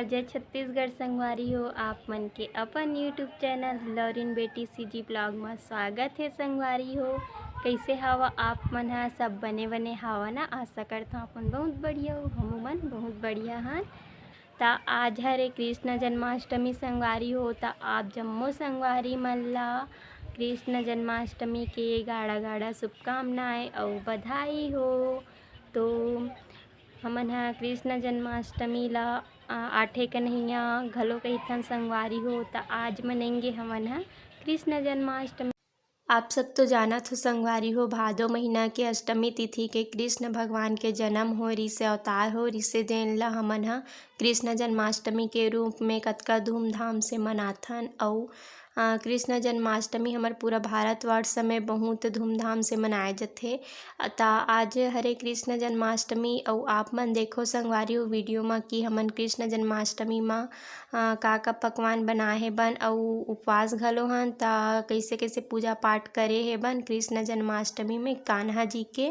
जय छत्तीसगढ़ संगवारी हो आप मन के अपन यूट्यूब चैनल लॉरिन बेटी सीजी ब्लॉग में स्वागत है। संगवारी हो कैसे हवा आप मन हा सब बने बने हवा ना। आशा करता हूँ अपन बहुत बढ़िया हो, हम मन बहुत बढ़िया हन। ता आज हरे कृष्ण जन्माष्टमी संगवारी हो। ता आप जम्मो संगवारी मन ला कृष्ण जन्माष्टमी के गाढ़ा गाढ़ा शुभकामनाएं और बधाई हो। तो हमन हा कृष्ण जन्माष्टमी ला आठे कन्हैया घलो कहिथन संगवारी हो। ता आज मनेंगे हमन हा कृष्ण जन्माष्टमी। आप सब तो जानत हो संगवारी हो, भादो महीना के अष्टमी तिथि के कृष्ण भगवान के जन्म हो रिसे, अवतार हो रिसे, जेन ला हमन हा कृष्ण जन्माष्टमी के रूप में कतका धूमधाम से मनाथन। और कृष्ण जन्माष्टमी हमार पूरा भारतवर्ष में बहुत धूमधाम से मनाए जाथे। ता आज हरे कृष्ण जन्माष्टमी और आप मन देखो संगवारी हो वीडियो में कि हमन कृष्ण जन्माष्टमी में का पकवान बनाए हे बन और उपवास घलो हन। ता कैसे कैसे पूजा पाठ करे हे बन कृष्ण जन्माष्टमी में कान्हा जी के।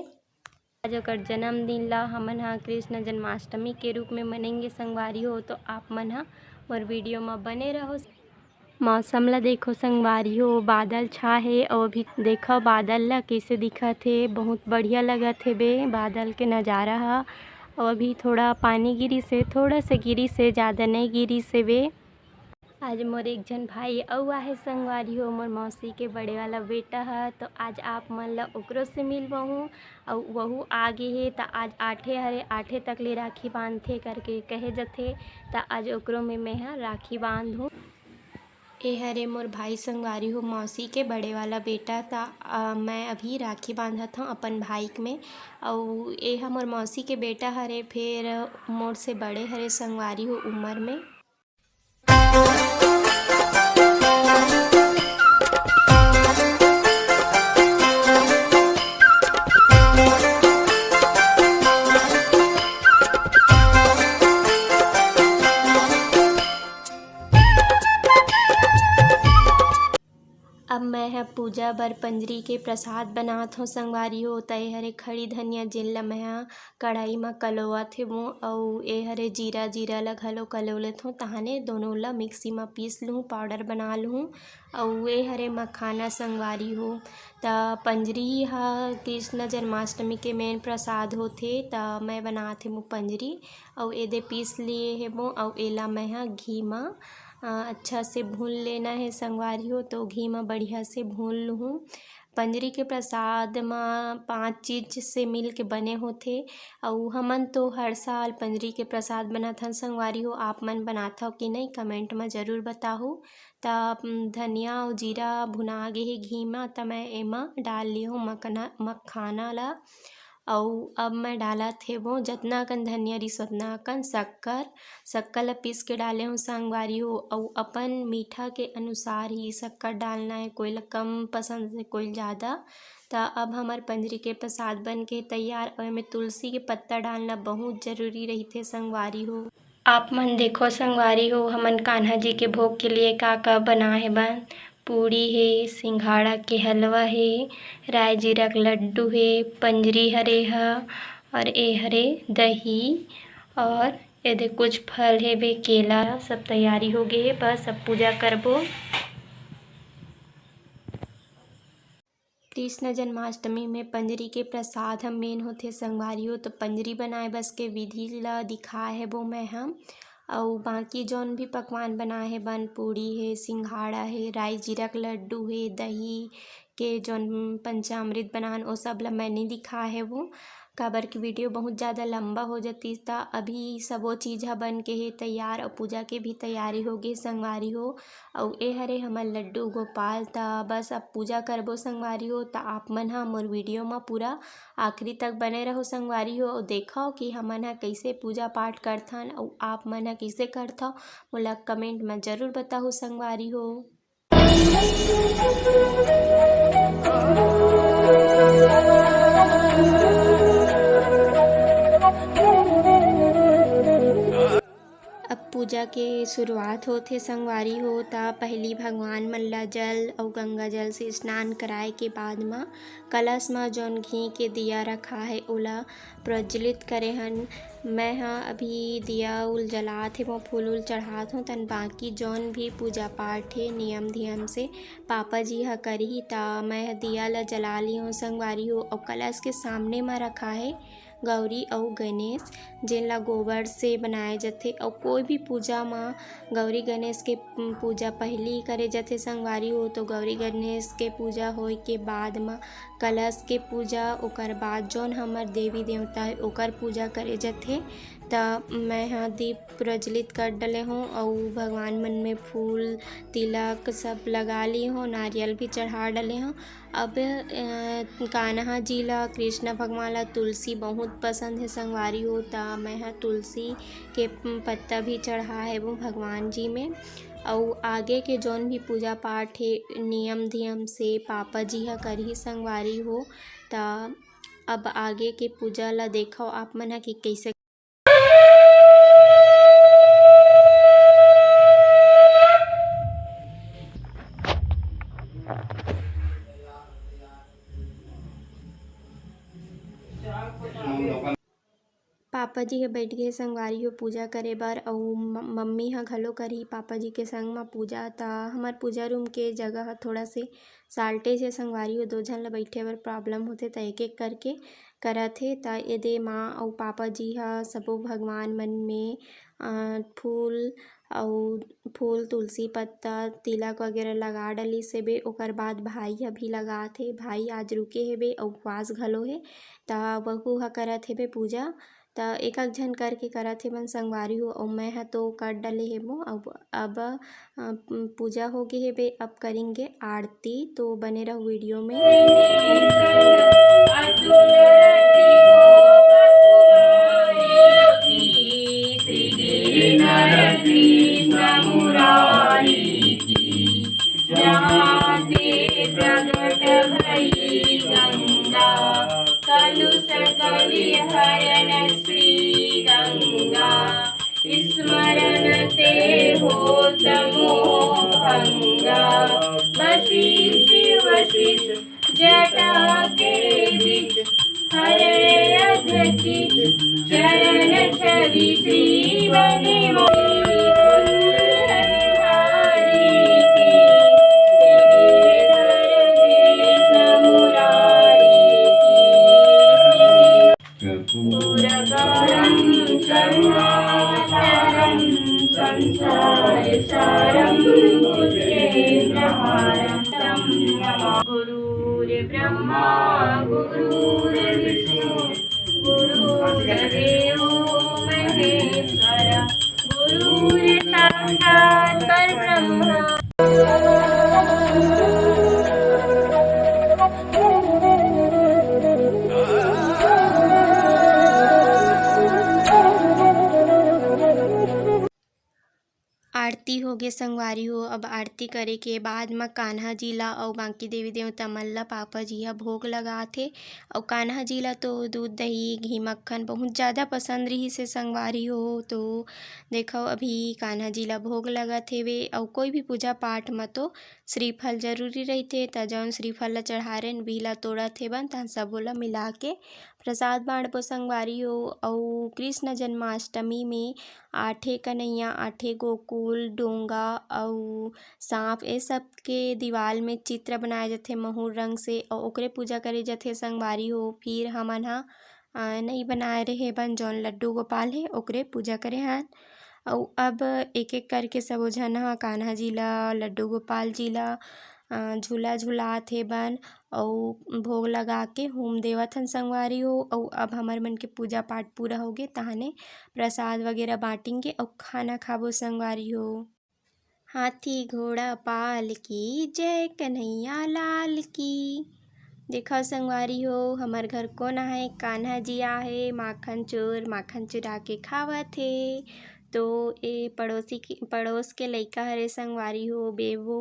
आज ओकर जन्मदिन ला हमन हा कृष्ण जन्माष्टमी के रूप में मनेंगे संगवारी हो। तो आप मन हा मोर वीडियो में बने रहो। मौसम ला देखो संगवारी हो, बादल छा है और अभी देखो बादल ला कैसे दिखत है, बहुत बढ़िया लगत है बे बादल के नज़ारा हा। और अभी थोड़ा पानी गिरी से, थोड़ा से गिरी से, ज़्यादा नहीं गिरी से बे। आज मोर एक जन भाई अउ आहे संगवारी हो, मोर मौसी के बड़े वाला बेटा है। तो आज आप मन ला ओकरो से मिलवाहूँ और वहू आगे है। तो आज आठे हरे, आठे तक ले राखी बांधथे करके कहे जथे। तो आज ओकरो में मैं हा राखी बांधूँ। ए हरे मोर भाई संगवारी हो, मौसी के बड़े वाला बेटा। ता मैं अभी राखी बांधत हूँ अपन भाई में। और ए हा मोर मौसी के बेटा हरे, फिर मोर से बड़े हरे संगवारी हो उम्र में। अब मैं है पूजा बर पंजरी के प्रसाद बनात हूँ संगवारी हो। तय हरे खड़ी धनिया जिन ला मैं हा कढ़ाई में कलोवत हे वो, और ए हरे जीरा जीरा ला घलो कलो लेत हूँ। तहाने दोनों ला मिक्सी में पीस लूँ, पाउडर बना लूँ। और ए हरे मखाना संगवारी हो। ता पंजरी हा कृष्ण जन्माष्टमी के मेन प्रसाद होथे। ता मैं बनात हे पंजरी और एदे पीस लिए हे वो। और एला मैं हा घी में अच्छा से भून लेना है संगवारी हो। तो घी में बढ़िया से भून लूँ। पंजरी के प्रसाद में 5 चीज़ से मिल के बने होथे। और हमन तो हर साल पंजरी के प्रसाद बनाथन संगवारी हो। आप मन बनात हो कि नहीं कमेंट में ज़रूर बताओ। तब धनिया और जीरा भुना गे हे घी में, तो मैं एमा डाल ली हूँ मखाना ला। और अब मैं डाला थे वो जितना कन धनिया रिस उतना कन शक्कर ला पीस के डाले हूँ संगवारी हो। और अपन मीठा के अनुसार ही शक्कर डालना है, कोई ला कम पसंद से कोई ज़्यादा। तो अब हमार पंजरी के प्रसाद बन के तैयार। और में तुलसी के पत्ता डालना बहुत ज़रूरी रही थे संगवारी हो। आप मन देखो संगवारी हो, हमन कान्हा जी के भोग के लिए का बना है बन। पूड़ी है, सिंघाड़ा के हलवा है, राय जीरा के लड्डू है, पंजरी हरे है, और ए हरे दही, और ये कुछ फल है बे केला। सब तैयारी हो गए है, बस अब पूजा करबो। कृष्ण जन्माष्टमी में पंजरी के प्रसाद हम मेन होथे संगवारी हो। तो पंजरी बनाए बस के विधि ला दिखाए है वो मैं हम। और बाकी जौन भी पकवान बनाए है बन, पूड़ी है, सिंघाड़ा है, राई जीरा के लड्डू है, दही के जौन पंचामृत बनान वो सब ला मैंने दिखा है वो। काबर की वीडियो बहुत ज़्यादा लंबा हो जाती। ता अभी सबो चीज़ हा बन के है तैयार और पूजा के भी तैयारी हो गई संगवारी हो। और ए हरे हमर लड्डू गोपाल। ता बस अब पूजा करबो संगवारी हो। ता आप मन हा मोर वीडियो में पूरा आखिरी तक बने रहो संगवारी हो। और देखो कि हमन हा कैसे पूजा पाठ करथन और आप मन हा कैसे करथो, मोला कमेंट में ज़रूर बताओ संगवारी हो। अब पूजा के शुरुआत होथे संगवारी हो ता पहली भगवान मन ला जल अउ गंगा जल से स्नान कराए के बाद म कलश म जौन घी के दिया रखा है ओला प्रज्वलित करे हन। मैं ह अभी दिया उल जलात हे वो फूल उल चढ़ात हूँ तन बाकी जौन भी पूजा पाठ हे नियम धियम से पापा जी ह करही ता मैं दिया ला जला ली हूँ संगवारी हो। और कलश के सामने म रखा है गौरी अउ गणेश जेन ला गोबर से बनाए जाथे। और कोई भी पूजा म गौरी गणेश के पूजा पहली करे जाथे संगवारी हो तो गौरी गणेश के पूजा होए के बाद म कलश के पूजा ओकर बाद जौन हमर देवी देवता है ओकर पूजा करे जाथे। त मैं ह दीप प्रज्वलित कर डले हूँ और भगवान मन में फूल तिलक सब लगा ली हूँ, नारियल भी चढ़ा डले हूँ। अब कान्हा जी ला कृष्ण भगवान ला तुलसी बहुत पसंद है संगवारी हो ता मैं ह तुलसी के पत्ता भी चढ़ा है वो भगवान जी में। और आगे के जौन भी पूजा पाठ है नियम धियम से पापा जी ह करही संगवारी हो ता अब आगे के पूजा ला देखो आप मन ह कि कैसे पापा जी ह बैठ गे संगवारी हो पूजा करे बर अउ मम्मी ह घलो करही पापा जी के संग म पूजा। ता हमर पूजा रूम के जगह ह थोड़ा से साल्टे से संगवारी हो दो झन ला बैठे बर प्रॉब्लम होथे त एक एक करके करत हे। ता एदे माँ अउ पापा जी ह सबो भगवान मन में फूल तुलसी पत्ता तिलक वगैरह लगा डलिस हेबे। ओकर बाद भाई ह भी लगात हे, भाई आज रुके हेबे अउ उपवास घलो हे ता वहू ह करत हेबे पूजा। ता एक एक झन करके करत हेबन संगवारी हो अउ मैं ह तो कर डले हेबो। अब पूजा होगे हेबे अब करेंगे आरती तो बने रहो वीडियो में। कलुष कलिहरण श्री गंगा स्मरण ते होत मोह भंगा। वशिष्ठ वशिष्ठ जटा के बीच हरे अधकित चरण छवि श्री बने गुरुर्ब्रह्मा गुरुर्विष्णु गुरुर्देवो महेश्वर गुरुर्साक्षात् परब्रह्म। आरती होगे संगवारी हो। अब आरती करे के बाद म कान्हा जी ला अउ बाकी देवी देवता मन ला पापा जी ह भोग लगाथे। अउ कान्हा जी ला तो दूध दही घी मक्खन बहुत ज़्यादा पसंद रही से संगवारी हो तो देखो अभी कान्हा जी ला भोग लगत हेवे। अउ कोई भी पूजा पाठ म तो श्रीफल जरूरी रहिथे त जौन श्रीफल ला चढ़ारे बिही ला तोड़त हेबन त सबो ला मिला के प्रसाद बांटबो संगवारी हो। अउ कृष्ण जन्माष्टमी में आठे कन्हैया आठे गोकुल डोंगा अउ सांप ए सब के दीवाल में चित्र बनाए जाथे महूर रंग से अउ ओकरे पूजा करे जाथे संगवारी हो। फिर हमन ह नहीं बनाए रहे बन जौन लड्डू गोपाल हे ओकरे पूजा करे हन। अउ अब एक एक करके सबो झन ह कान्हा जी ला लड्डू गोपाल जी ला झूला झुलात हेबन अउ भोग लगा के होम देवत हन संगवारी हो। अउ अब हमर मन के पूजा पाठ पूरा होगे तहने प्रसाद वगैरह बांटेंगे अउ खाना खाबो संगवारी हो। हाथी घोड़ा पाल की जय कन्हैया लाल की। देखो संगवारी हो हमर घर कोन आहे कान्हा जी आहे माखन चोर माखन चुरा के खावत हे। तो ए पड़ोस के लइका हरे संगवारी हो बेबो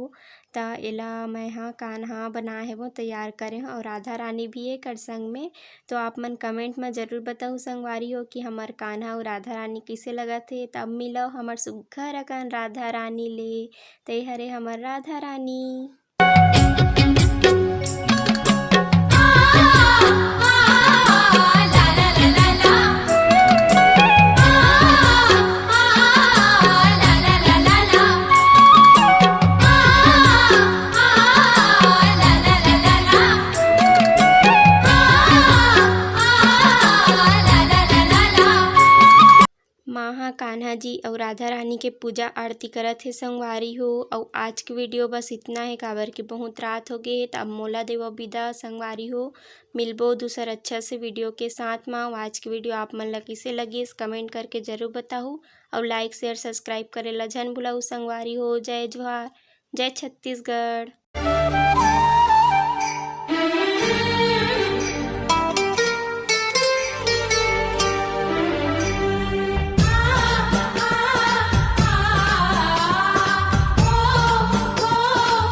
त एला मैं हा कान्हा बनाए हेबो तैयार करे हूँ और राधा रानी भी एकर संग में। तो आप मन कमेंट में ज़रूर बताओ संगवारी हो कि हमर कान्हा और राधा रानी कइसे लगत हे। तब मिलव हमर सुग्घर अकन राधा रानी ले। ते हरे हमर राधा रानी। माँ हा कान्हा जी और राधा रानी के पूजा आरती करत हे संगवारी हो। और आज के वीडियो बस इतना है काबर कि बहुत रात हो गए तब मोला देव विदा संगवारी हो। मिलबो दूसर अच्छा से वीडियो के साथ में। आज की वीडियो आप मन ला कइसे लगिस कमेंट करके ज़रूर बताओ और लाइक शेयर सब्सक्राइब करे ला झन भुलाऊ संगवारी हो। जय जोहार, जय छत्तीसगढ़।